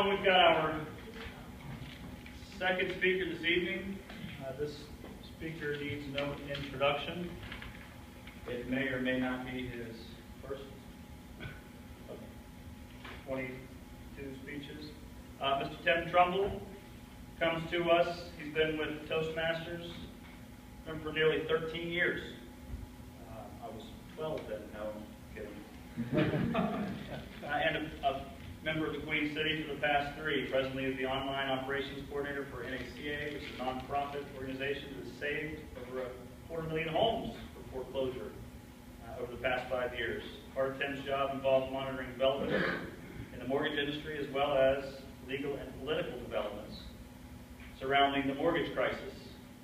Now we've got our second speaker this evening. This speaker needs no introduction. It may or may not be his first of 22 speeches. Mr. Tim Trumbull comes to us. He's been with Toastmasters for nearly 13 years. I was 12 then. No, kidding. And a member of the Queen City for the past 3. Presently is the online operations coordinator for NACA, which is a nonprofit organization that has saved over 250,000 homes from foreclosure over the past 5 years. Part of Tim's job involves monitoring developments in the mortgage industry as well as legal and political developments surrounding the mortgage crisis.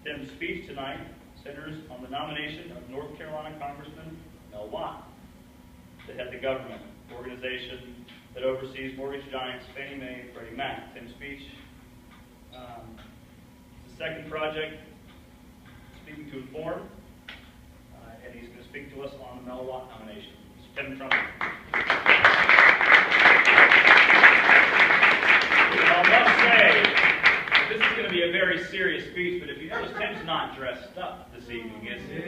Tim's speech tonight centers on the nomination of North Carolina Congressman Mel Watt to head the government organization that oversees mortgage giants Fannie Mae and Freddie Mac. Tim's speech is the second project, Speaking to Inform, and he's going to speak to us on the Mel Watt nomination. Mr. Tim Trumbull. I must say, this is going to be a very serious speech, but if you notice, Tim's not dressed up this evening, is he?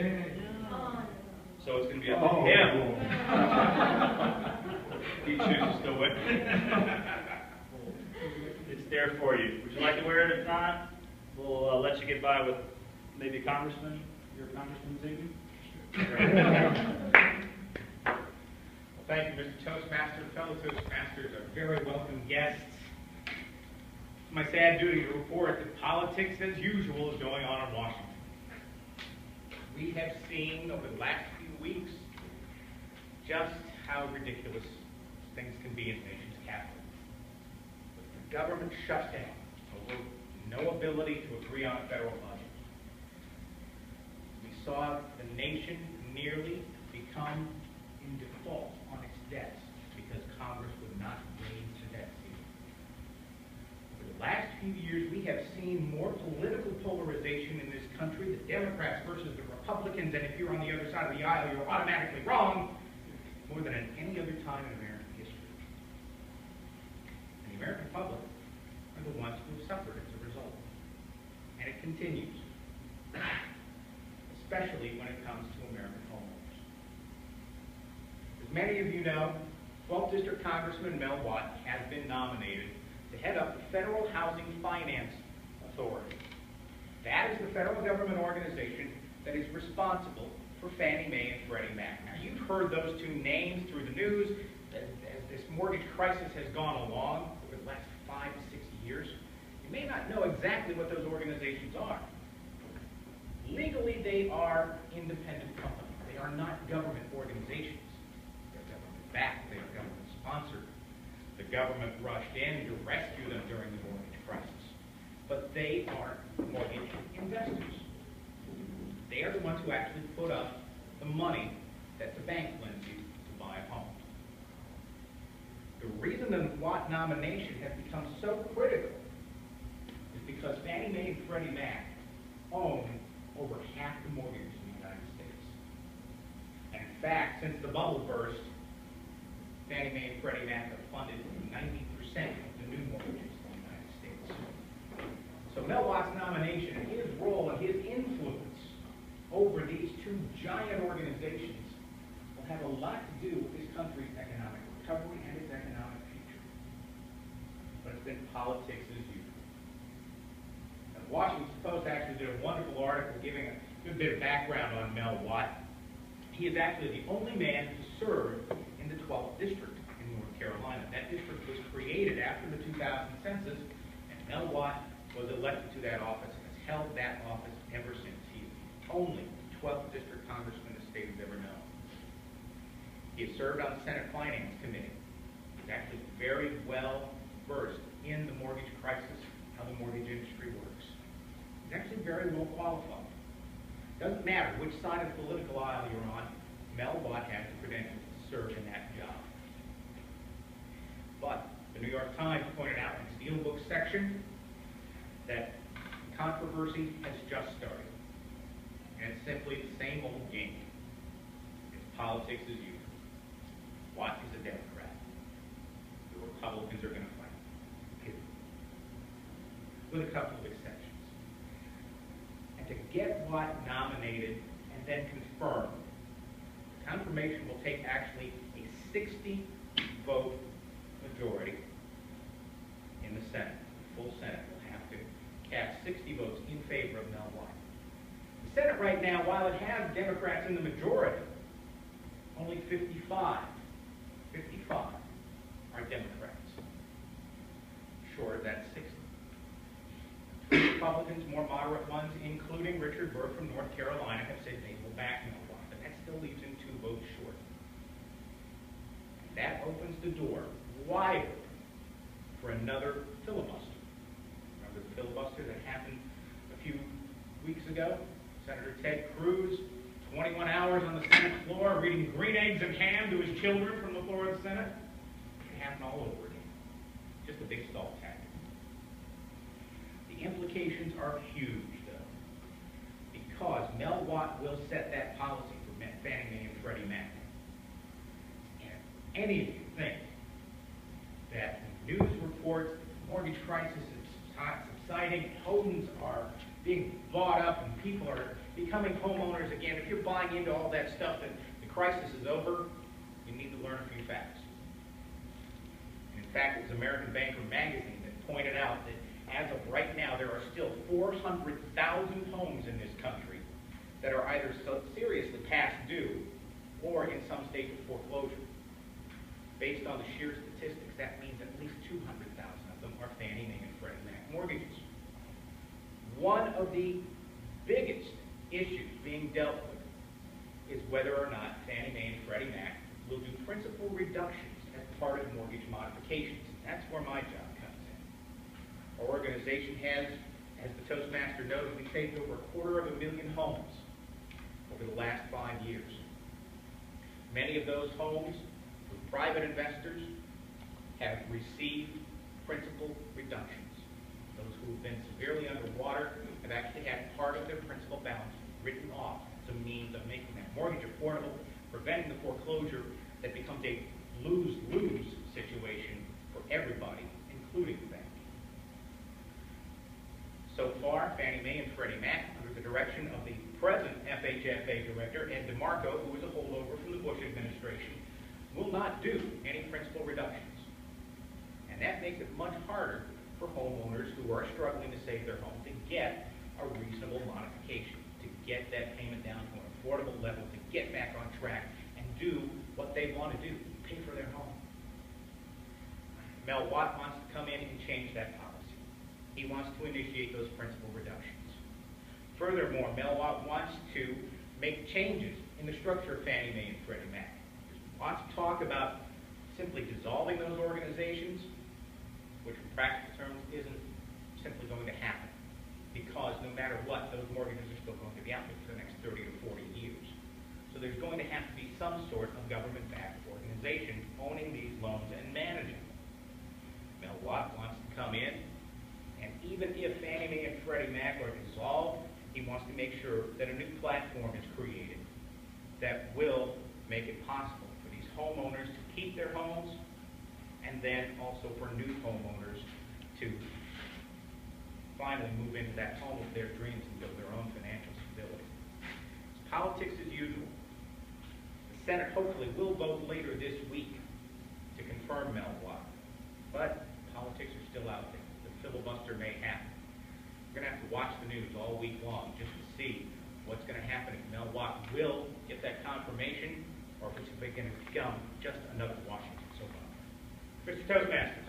So it's going to be up to him. He chooses to win. It's there for you. Would you like to wear it? If not, we'll let you get by with maybe a congressman. You're a congressman this evening? Well, thank you, Mr. Toastmaster. Fellow Toastmasters are very welcome guests. It's my sad duty to report that politics, as usual, is going on in Washington. We have seen over the last few weeks just how ridiculous things can be in the nation's capital. With the government shutdown over no ability to agree on a federal budget. We saw the nation nearly become in default on its debts because Congress would not raise the debt ceiling. Over the last few years, we have seen more political polarization in this country, the Democrats versus the Republicans, and if you're on the other side of the aisle, you're automatically wrong, more than at any other time in American history. And the American public are the ones who have suffered as a result. And it continues, especially when it comes to American homeowners. As many of you know, 12th District Congressman Mel Watt has been nominated to head up the Federal Housing Finance Authority. That is the federal government organization that is responsible for Fannie Mae and Freddie Mac. Now, you've heard those two names through the news as this mortgage crisis has gone along over the last 5 to 6 years. You may not know exactly what those organizations are. Legally, they are independent companies. They are not government organizations. They're government-backed. They are government-sponsored. The government rushed in to rescue them during the mortgage crisis. But they are mortgage investors. They are the ones who actually put up the money that the bank lends you to buy a home. The reason the Watt nomination has become so critical is because Fannie Mae and Freddie Mac own over half the mortgages in the United States. And in fact, since the bubble burst, Fannie Mae and Freddie Mac have funded 90% of the new mortgages in the United States. So Mel Watt's nomination and his role and his influence over these two giant organizations will have a lot to do with this country's economic recovery and its economic future. But it's been politics as usual. And the Washington Post actually did a wonderful article giving a good bit of background on Mel Watt. He is actually the only man to serve in the 12th District in North Carolina. That district was created after the 2000 census, and Mel Watt was elected to that office and has held that office ever since. Only 12th District Congressman the state has ever known. He has served on the Senate Finance Committee. He's actually very well versed in the mortgage crisis, how the mortgage industry works. He's actually very well qualified. Doesn't matter which side of the political aisle you're on, Mel Watt has the credentials to serve in that job. But the New York Times pointed out in its Steelbook section that controversy has just started. And it's simply the same old game. It's politics as usual. Watt is a Democrat. The Republicans are going to fight. It's with a couple of exceptions. And to get Watt nominated and then confirmed, confirmation will take actually a 60-vote majority in the Senate. The full Senate will have to cast 60 votes in favor of Mel Watt. The Senate right now, while it has Democrats in the majority, only 55 are Democrats, short of that 60. Two Republicans, more moderate ones, including Richard Burr from North Carolina, have said they will back Mel Watt, but that still leaves him 2 votes short. And that opens the door wide open for another filibuster. Remember the filibuster that happened a few weeks ago? Senator Ted Cruz, 21 hours on the Senate floor, reading green eggs and ham to his children from the floor of the Senate. It happened all over again. Just a big stall tactic. The implications are huge, though, because Mel Watt will set that policy for Fannie Mae and Freddie Mac. And if any of you think that news reports that the mortgage crisis is subsiding, homes are being bought up, and people are becoming homeowners again, if you're buying into all that stuff that the crisis is over, you need to learn a few facts. And in fact, it was American Banker magazine that pointed out that as of right now, there are still 400,000 homes in this country that are either seriously past due or in some state of foreclosure. Based on the sheer statistics, that means at least 200,000 of them are Fannie Mae and Freddie Mac mortgages. One of the biggest issues being dealt with is whether or not Fannie Mae and Freddie Mac will do principal reductions as part of mortgage modifications. That's where my job comes in. Our organization has, as the Toastmaster knows, we saved over 250,000 homes over the last 5 years. Many of those homes, with private investors, have received principal reductions. Those who have been severely underwater have actually had part of their principal balance written off as a means of making that mortgage affordable, preventing the foreclosure that becomes a lose-lose situation for everybody, including the bank. So far, Fannie Mae and Freddie Mac, under the direction of the present FHFA director, Ed DeMarco, who was a holdover from the Bush administration, will not do any principal reductions. And that makes it much harder for homeowners who are struggling to save their home to get a reasonable modification, to get that payment down to an affordable level, to get back on track and do what they want to do, pay for their home. Mel Watt wants to come in and change that policy. He wants to initiate those principal reductions. Furthermore, Mel Watt wants to make changes in the structure of Fannie Mae and Freddie Mac. There's lots of talk about simply dissolving those organizations, which in practical terms isn't simply going to happen, because no matter what, those mortgages are still going to be out there for the next 30 to 40 years. So there's going to have to be some sort of government-backed organization owning these loans and managing them. Mel Watt wants to come in, and even if Fannie Mae and Freddie Mac are dissolved, he wants to make sure that a new platform is created that will make it possible for these homeowners to keep their homes, and then also for new homeowners to finally move into that home of their dreams and build their own financial stability. It's politics as usual. The Senate hopefully will vote later this week to confirm Mel Watt, but politics are still out there. The filibuster may happen. We're going to have to watch the news all week long just to see what's going to happen if Mel Watt will get that confirmation, or if it's going to become just another Washington soap opera. Mr. Toastmasters.